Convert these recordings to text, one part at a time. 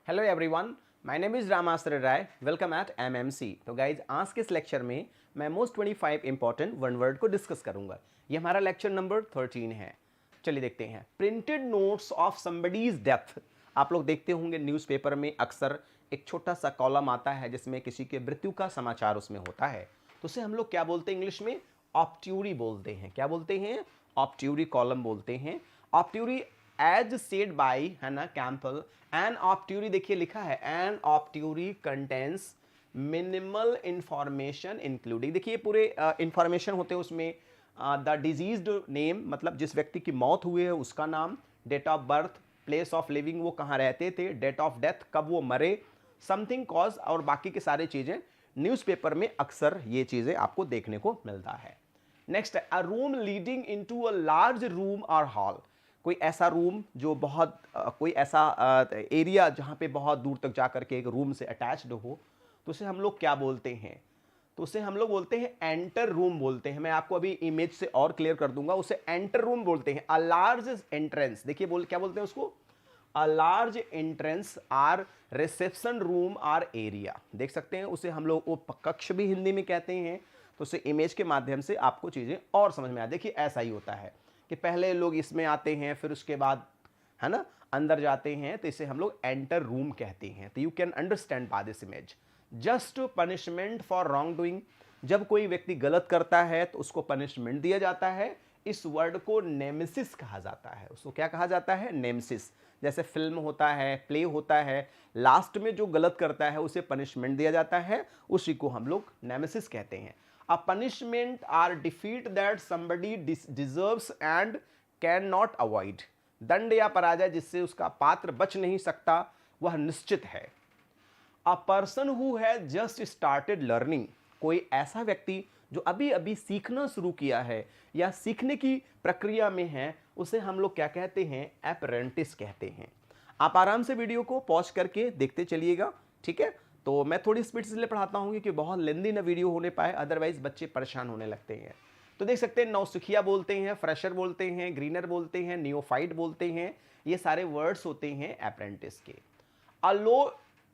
Hello everyone, my name is Ramashray Rai. Welcome at MMC. तो guys आज के इस लेक्चर में मैं मोस्ट 25 इंपॉर्टेंट वन वर्ड को डिस्कस करूंगा। ये हमारा लेक्चर नंबर 13 है। चलिए देखते हैं। Printed notes of somebody's death. आप लोग देखते होंगे न्यूज़पेपर में अक्सर एक छोटा सा कॉलम आता है जिसमें किसी के मृत्यु का समाचार उसमें होता है। तो उसे हम लोग क्या बोलते हैं इंग्लिश में? ऑब्ट्यूरी बोलते हैं। क्या बोलते हैं? ऑब्ट्यूरी कॉलम बोलते हैं। ऑब्ट्यूरी एज सेड बाई है ना कैंपल। एन ऑब्ट्यूरी देखिए लिखा है, an obituary contains minimal information including. देखिए पूरे इंफॉर्मेशन होते हैं उसमें। द डिजीज्ड नेम मतलब जिस व्यक्ति की मौत हुई है उसका नाम, date of birth, place of living वो कहाँ रहते थे, डेट ऑफ डेथ कब वो मरे, समथिंग कॉज और बाकी की सारी चीज़ें न्यूज़पेपर में अक्सर ये चीज़ें आपको देखने को मिलता है। Next, a room leading into a large room और हॉल। कोई ऐसा रूम जो बहुत कोई ऐसा एरिया जहाँ पे बहुत दूर तक जा करके एक रूम से अटैच्ड हो, तो उसे हम लोग क्या बोलते हैं? तो उसे हम लोग बोलते हैं एंटर रूम बोलते हैं। मैं आपको अभी इमेज से और क्लियर कर दूंगा। उसे एंटर रूम बोलते हैं। अ लार्ज एंट्रेंस, देखिए क्या बोलते हैं उसको? A large entrance or reception room or area. देख सकते हैं उसे हम लोग वो कक्ष भी हिंदी में कहते हैं। तो उसे इमेज के माध्यम से आपको चीज़ें और समझ में आ। देखिए ऐसा ही होता है कि पहले लोग इसमें आते हैं, फिर उसके बाद है ना अंदर जाते हैं, तो इसे हम लोग एंटर रूम कहते हैं। तो you can understand by this image. Just punishment for wrong doing. जब कोई व्यक्ति गलत करता है तो उसको पनिशमेंट दिया जाता है। इस वर्ड को नेमेसिस कहा जाता है। उसको क्या कहा जाता है? नेमेसिस। जैसे फिल्म होता है, प्ले होता है, लास्ट में जो गलत करता है उसे पनिशमेंट दिया जाता है, उसी को हम लोग नेमेसिस कहते हैं। A punishment or defeat that somebody deserves and can not avoid. दंड या पराजय जिससे उसका पात्र बच नहीं सकता वह निश्चित है। A person who has just started learning. कोई ऐसा व्यक्ति जो अभी अभी सीखना शुरू किया है या सीखने की प्रक्रिया में है, उसे हम लोग क्या कहते हैं? अप्रेंटिस कहते हैं। आप आराम से वीडियो को पॉज करके देखते चलिएगा, ठीक है? तो मैं थोड़ी स्पीड से पढ़ाता हूँ क्योंकि बहुत लेंदी ना वीडियो होने पाए, अदरवाइज बच्चे परेशान होने लगते हैं। तो देख सकते हैं नौसिखिया बोलते हैं, फ्रेशर बोलते हैं, ग्रीनर बोलते हैं, नियोफाइट बोलते हैं। ये सारे वर्ड्स होते हैं अप्रेंटिस के। A low,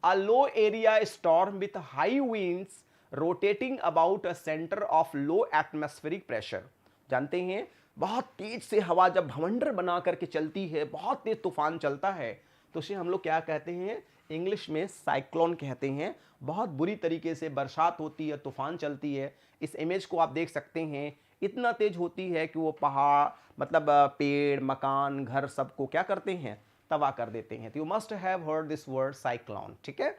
a low area storm with high winds rotating about a center of low atmospheric pressure। जानते हैं बहुत तेज से हवा जब भवंडर बना करके चलती है, बहुत तेज तूफान चलता है, तो उसे हम लोग क्या कहते हैं? इंग्लिश में साइक्लोन कहते हैं। बहुत बुरी तरीके से बरसात होती है, तूफान चलती है। इस इमेज को आप देख सकते हैं, इतना तेज होती है कि वो पहाड़ मतलब पेड़, मकान, घर सबको क्या करते हैं? तबाह कर देते हैं। तो you must have heard this word cyclone, ठीक है?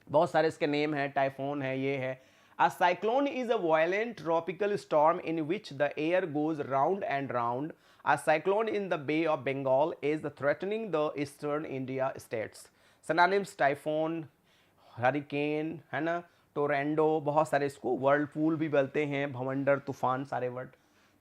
बहुत सारे इसके नेम है, टाइफोन है, ये है। A cyclone is a violent tropical storm in which the air goes round and round. A cyclone in the bay of Bengal is threatening the eastern India states. Synonyms typhoon, hurricane है ना, टोरेंडो, बहुत सारे इसको Whirlpool भी बोलते हैं, भवंडर, तूफान, सारे word.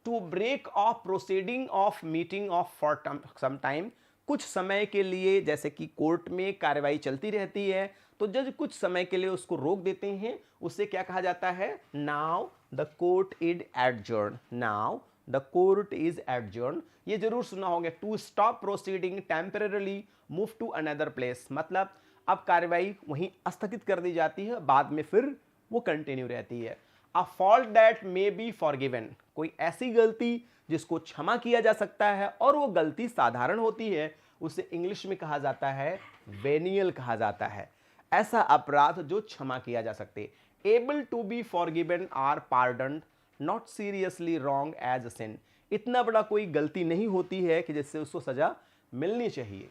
To break off proceeding of meeting off for some time. कुछ समय के लिए, जैसे कि कोर्ट में कार्रवाई चलती रहती है तो जज कुछ समय के लिए उसको रोक देते हैं, उसे क्या कहा जाता है? Now the court is adjourn. Now the court is adjourn. ये जरूर सुना होगा। To stop proceeding temporarily move to another place, मतलब अब कार्रवाई वहीं स्थगित कर दी जाती है, बाद में फिर वो कंटिन्यू रहती है। A fault that may be forgiven. कोई ऐसी गलती जिसको क्षमा किया जा सकता है और वो गलती साधारण होती है, उसे इंग्लिश में कहा जाता है वेनियल कहा जाता है। ऐसा अपराध जो क्षमा किया जा सकते। Able to be forgiven or pardoned, not seriously wrong as sin. इतना बड़ा कोई गलती नहीं होती है कि जिससे उसको सजा मिलनी चाहिए।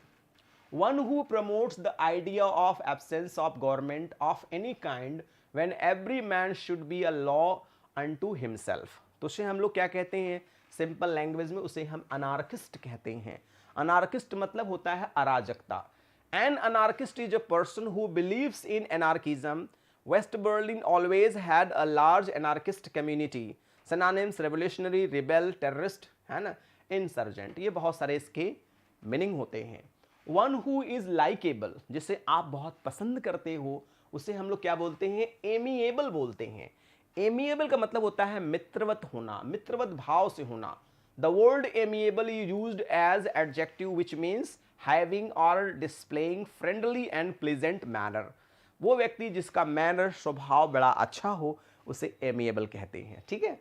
One who promotes the idea of absence of government of any kind when every man should be a law unto himself। तो उसे हम लोग क्या कहते हैं? सिंपल लैंग्वेज में उसे हम अनार्किस्ट कहते हैं। अनार्किस्ट मतलब होता है अराजकता। An anarchist is a person who believes in anarchism. West Berlin always had a large anarchist community. Synonyms revolutionary, rebel, terrorist है ना, insurgent। ये बहुत सारे इसके मीनिंग होते हैं। वन हु इज लाइकेबल, जिसे आप बहुत पसंद करते हो, उसे हम लोग क्या बोलते हैं? एमिएबल बोलते हैं। एमिएबल का मतलब होता है मित्रवत होना, मित्रवत भाव से होना। The word amiable is used as adjective which means having or displaying friendly and pleasant manner. वो व्यक्ति जिसका मैनर स्वभाव बड़ा अच्छा हो उसे एमिएबल कहते हैं, ठीक है।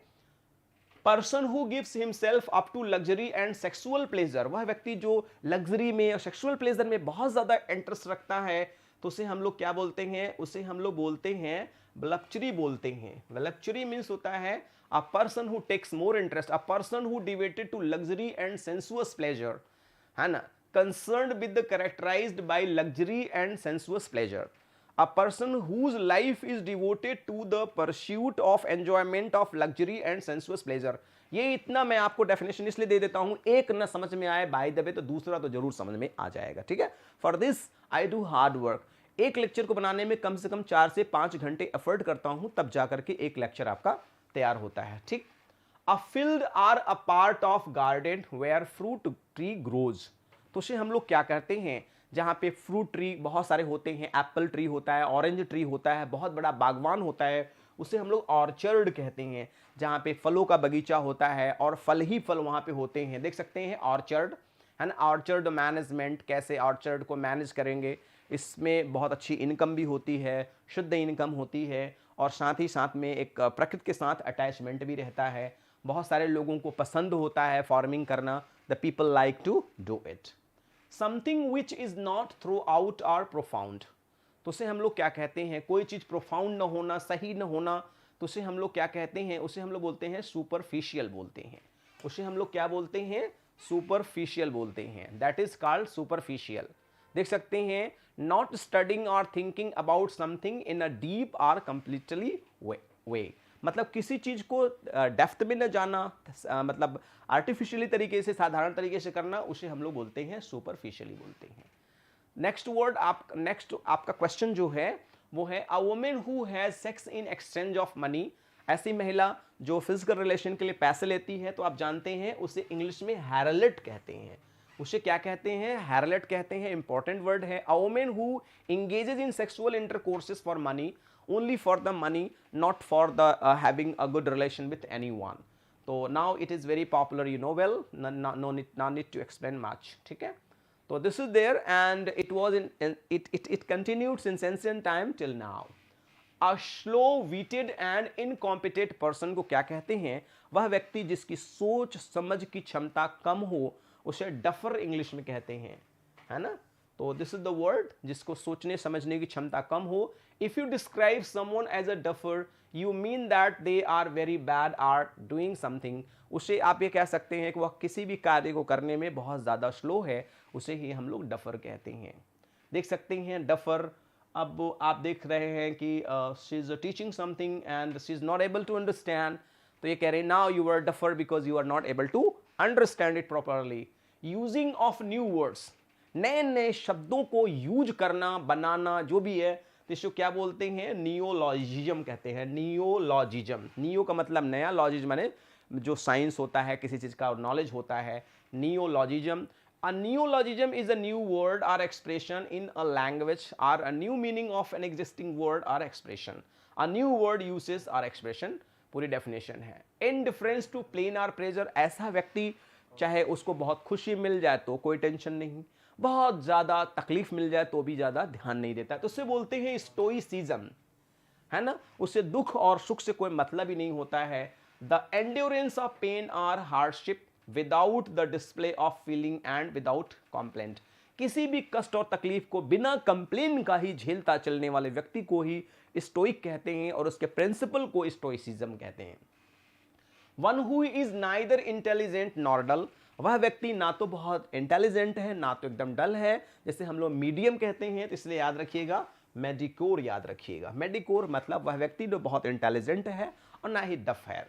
Person who gives himself up to luxury and sexual pleasure, वह व्यक्ति जो लग्जरी में और सेक्सुअल प्लेजर में बहुत ज्यादा इंटरेस्ट रखता है तो उसे हम लोग क्या बोलते हैं, उसे हम लोग बोलते हैं वलप्चरी बोलते हैं। वलप्चरी मीन्स होता है a person who takes more interest, a person who devoted to luxury and sensuous pleasure, है ना, concerned with the characterized by luxury and sensuous pleasure, a person whose life is devoted to the pursuit of enjoyment of luxury and sensuous pleasure। ये इतना मैं आपको definition इसलिए दे देता हूं, एक ना समझ में आए बाय द वे तो दूसरा तो जरूर समझ में आ जाएगा, ठीक है। For this I do hard work, एक लेक्चर को बनाने में कम से कम 4 से 5 घंटे एफर्ट करता हूं, तब जाकर के एक लेक्चर आपका तैयार होता है, ठीक। A field or a part of garden where fruit tree grows, तो उसे हम लोग क्या कहते हैं, जहाँ पे फ्रूट ट्री बहुत सारे होते हैं, एप्पल ट्री होता है, ऑरेंज ट्री होता है, बहुत बड़ा बागवान होता है, उसे हम लोग ऑर्चर्ड कहते हैं। जहाँ पे फलों का बगीचा होता है और फल ही फल वहाँ पे होते हैं, देख सकते हैं ऑर्चर्ड, है ना। ऑर्चर्ड मैनेजमेंट, कैसे ऑर्चर्ड को मैनेज करेंगे, इसमें बहुत अच्छी इनकम भी होती है, शुद्ध इनकम होती है, और साथ ही साथ में एक प्रकृति के साथ अटैचमेंट भी रहता है। बहुत सारे लोगों को पसंद होता है फार्मिंग करना, the people like to do it. Something which is not throughout or profound, तो उसे हम लोग क्या कहते हैं, कोई चीज प्रोफाउंड न होना, सही न होना, तो उसे हम लोग क्या कहते हैं, उसे हम लोग बोलते हैं सुपरफिशियल बोलते हैं। उसे हम लोग क्या बोलते हैं, सुपरफिशियल बोलते हैं, दैट इज कॉल्ड सुपरफिशियल। देख सकते हैं, नॉट स्टडिंग और thinking about something in a deep और कंप्लीटली वे, मतलब किसी चीज को डेप्थ में न जाना, मतलब आर्टिफिशियली तरीके से, साधारण तरीके से करना, उसे हम लोग बोलते हैं सुपरफिशियली बोलते हैं। नेक्स्ट वर्ड नेक्स्ट आपका क्वेश्चन जो है वो है a woman who has sex in exchange of money, ऐसी महिला जो फिजिकल रिलेशन के लिए पैसे लेती है, तो आप जानते हैं उसे इंग्लिश में हैरलेट कहते हैं। उसे क्या कहते हैं, हैरलेट कहते हैं, इंपॉर्टेंट वर्ड है। A woman who engages in sexual intercourses for money, only for the money, not for the having a good relation with anyone। तो now it is very popular, you know well, no need to explain much, ठीक है। तो this is there and it was it continued since ancient time till now। a slow witted and incompetent person को क्या कहते हैं, वह व्यक्ति जिसकी सोच समझ की क्षमता कम हो, उसे डफर इंग्लिश में कहते हैं, है ना। तो दिस इज द वर्ड, जिसको सोचने समझने की क्षमता कम हो। If you describe someone as a duffer, you mean that they are very bad or doing something, उसे आप ये कह सकते हैं कि वह किसी भी कार्य को करने में बहुत ज़्यादा स्लो है, उसे ही हम लोग डफर कहते हैं। देख सकते हैं डफर, अब आप देख रहे हैं कि she is teaching something and she is not able to understand, तो ये कह रहे हैं now you are duffer because you are not able to understand it properly. Using of new words, नए नए शब्दों को यूज करना, बनाना, जो भी है, तो इसको क्या बोलते हैं, नियोलॉजिज्म कहते हैं। नियोलॉजिज्म, नियो का मतलब नया, लॉजिज्म माने जो साइंस होता है, किसी चीज का नॉलेज होता है, नियोलॉजिज्म। A neologism is a new word or expression in a language or a new meaning of an existing word or expression। A new word uses or expression, पूरी डेफिनेशन है। Indifference to pain or pressure, ऐसा व्यक्ति चाहे उसको बहुत खुशी मिल जाए तो कोई टेंशन नहीं, बहुत ज़्यादा तकलीफ मिल जाए तो भी ज़्यादा ध्यान नहीं देता, तो उससे बोलते हैं स्टोइसिज्म, है ना। उससे दुख और सुख से कोई मतलब ही नहीं होता है। द एंड्योरेंस ऑफ पेन और hardship without the display of feeling and without complaint, किसी भी कष्ट और तकलीफ को बिना कंप्लेन का ही झेलता चलने वाले व्यक्ति को ही स्टोइक कहते हैं, और उसके प्रिंसिपल को स्टोइसिज्म कहते हैं। One who is neither intelligent nor dull, वह व्यक्ति ना तो बहुत इंटेलिजेंट है ना तो एकदम डल है, जैसे हम लोग मीडियम कहते हैं, तो इसलिए याद रखिएगा मेडिकोर, याद रखिएगा मेडिकोर मतलब वह व्यक्ति जो बहुत इंटेलिजेंट है और ना ही डफ है।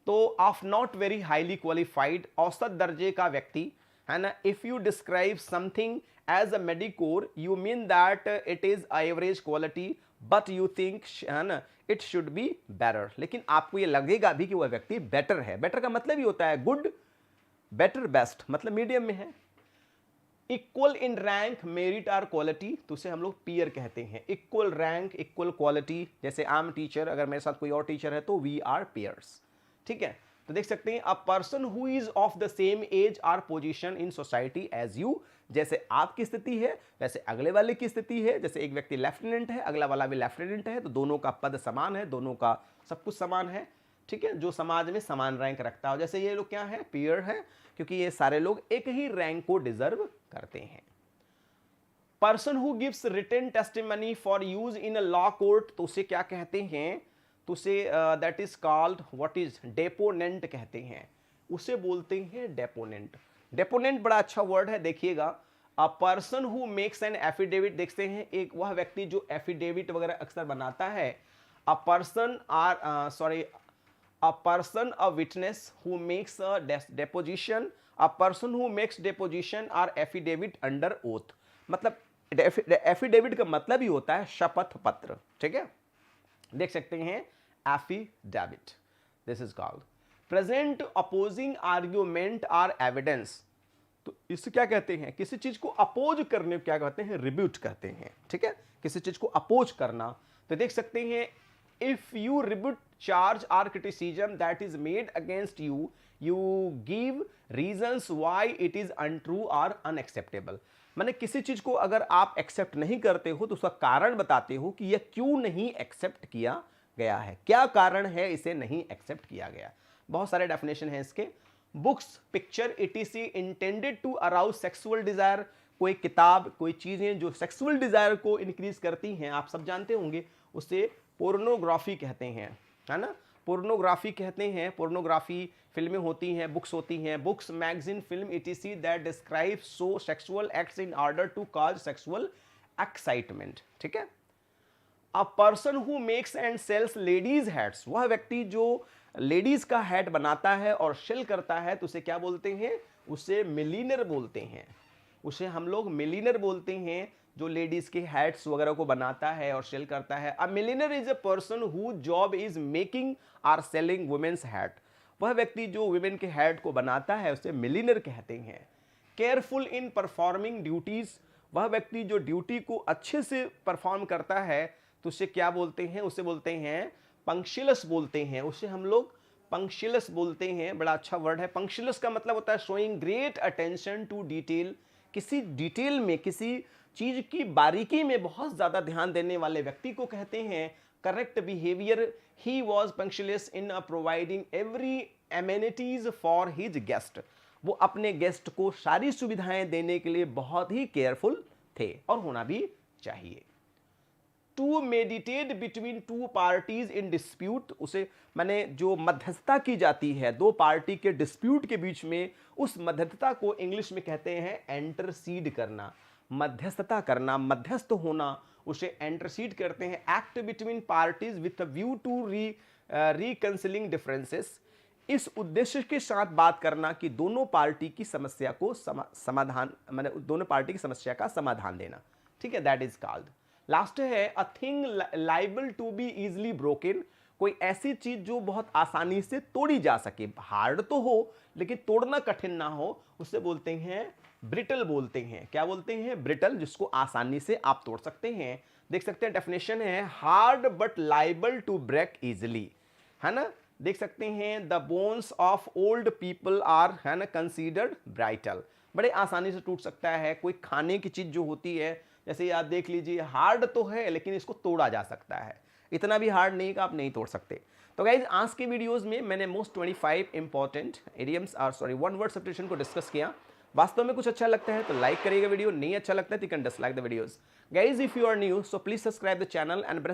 तो of not very highly qualified, औसत दर्जे का व्यक्ति, है ना। If you describe something as a mediocre, you mean that it is average quality but you think, है ना, इट शुड बी बेटर, लेकिन आपको ये लगेगा भी कि वह व्यक्ति बेटर है। बेटर का मतलब ही होता है गुड, बेटर, बेस्ट, मतलब मीडियम में है। इक्वल इन रैंक, मेरिट और क्वालिटी, तो उसे हम लोग पीयर कहते हैं। इक्वल रैंक, इक्वल क्वालिटी, जैसे आई एम टीचर, अगर मेरे साथ कोई और टीचर है तो वी आर पीयर्स, ठीक है। तो देख सकते हैं a person who is of the same age or position in society as you, जैसे आपकी स्थिति है वैसे अगले वाले की स्थिति है। जैसे एक व्यक्ति लेफ्टिनेंट है, अगला वाला भी लेफ्टिनेंट है, तो दोनों का पद समान है, दोनों का सब कुछ समान है, ठीक है, जो समाज में समान रैंक रखता हो। जैसे ये लोग क्या है, पीयर है, क्योंकि ये सारे लोग एक ही रैंक को डिजर्व करते हैं। Person who gives written testimony for use in a law court, तो उसे क्या कहते हैं, तो उसे that is called what is deponent कहते हैं, उसे बोलते हैं डेपोनेंट। डेपोनेंट बड़ा अच्छा वर्ड है, देखिएगा। अ person who makes an affidavit, देखते हैं एक वह व्यक्ति जो एफिडेविट वगैरह अक्सर बनाता है। A person a person, a witness who makes a deposition, a person who makes deposition or affidavit under oath। मतलब एफिडेविट का मतलब ही होता है शपथ पत्र, ठीक है, देख सकते हैं affidavit, this is called present opposing argument or evidence. तो इसे क्या कहते हैं, किसी चीज को अपोज करने को क्या कहते हैं, रिब्यूट कहते हैं, ठीक है, किसी चीज को अपोज करना। तो देख सकते हैं if you rebut charge or criticism that is made against you, you give reasons why it is untrue or unacceptable। माने किसी चीज को अगर आप एक्सेप्ट नहीं करते हो तो उसका कारण बताते हो कि यह क्यों नहीं एक्सेप्ट किया गया है, क्या कारण है इसे नहीं एक्सेप्ट किया गया। बहुत सारे डेफिनेशन हैं इसके। Books, picture, etc intended to arouse sexual desire, कोई किताब, कोई चीजें जो सेक्सुअल डिजायर को इंक्रीज करती हैं, आप सब जानते होंगे, उसे पोर्नोग्राफी कहते हैं, है ना, पोर्नोग्राफी कहते हैं। पोर्नोग्राफी फिल्में होती हैं, बुक्स होती हैं, books, magazine, film, etc that describe so sexual acts in order to cause sexual excitement, ठीक है। A person who makes and sells ladies hats, वह व्यक्ति जो लेडीज का हैट बनाता है और सेल करता है, तो उसे क्या बोलते हैं, उसे मिलीनर बोलते हैं, उसे हम लोग मिलीनर बोलते हैं, जो लेडीज के हैट्स वगैरह को बनाता है और सेल करता है। A milliner is a person who job is making or selling women's hat, वह व्यक्ति जो वुमेन के हैट को बनाता है उसे मिलीनर कहते हैं। केयरफुल इन परफॉर्मिंग ड्यूटीज, वह व्यक्ति जो ड्यूटी को अच्छे से परफॉर्म करता है, तो उसे क्या बोलते हैं, उसे बोलते हैं पंक्चुअस बोलते हैं, उसे हम लोग पंक्चुअस बोलते हैं। बड़ा अच्छा वर्ड है। पंक्चुअस का मतलब होता है showing great attention to detail, किसी डिटेल में, किसी चीज की बारीकी में बहुत ज्यादा ध्यान देने वाले व्यक्ति को कहते हैं correct behaviour. He was punctilious in providing every amenities for his guest, वो अपने गेस्ट को सारी सुविधाएं देने के लिए बहुत ही केयरफुल थे और होना भी चाहिए। To meditate between two parties in dispute, उसे माने जो मध्यस्थता की जाती है दो पार्टी के डिस्प्यूट के बीच में, उस मध्यस्थता को इंग्लिश में कहते हैं एंटरसीड करना, मध्यस्थता करना, मध्यस्थ होना, उसे एंटरसीड करते हैं। Act between parties with a view to reconciling differences, इस उद्देश्य के साथ बात करना कि दोनों पार्टी की समस्या को समाधान, माने दोनों पार्टी की समस्या का समाधान देना, ठीक है, दैट इज कॉल्ड। लास्ट है a thing liable to be easily broken, कोई ऐसी चीज जो बहुत आसानी से तोड़ी जा सके, हार्ड तो हो लेकिन तोड़ना कठिन ना हो, उससे बोलते हैं ब्रिटल बोलते हैं। क्या बोलते हैं, ब्रिटल, जिसको आसानी से आप तोड़ सकते हैं। देख सकते हैं डेफिनेशन है hard but liable to break easily, है ना, देख सकते हैं the bones of old people are, है ना, कंसीडर्ड ब्राइटल, बड़े आसानी से टूट सकता है। कोई खाने की चीज जो होती है, जैसे आप देख लीजिए हार्ड तो है लेकिन इसको तोड़ा जा सकता है, इतना भी हार्ड नहीं कि आप नहीं तोड़ सकते। तो गाइज आज के वीडियोस में मैंने most 25 important idioms one word substitution को डिस्कस किया। वास्तव में कुछ अच्छा लगता है तो लाइक करिएगा वीडियो, नहीं अच्छा लगता है तो you can dislike the videos. Guys if you are new so please subscribe the channel and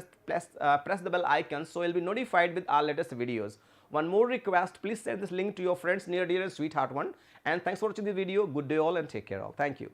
press the bell icon so you'll be notified with our latest videos. One more request, please send this link to your friends, near, dear and sweetheart one. And thanks for watching the video. Good day all and take care all. Thank you.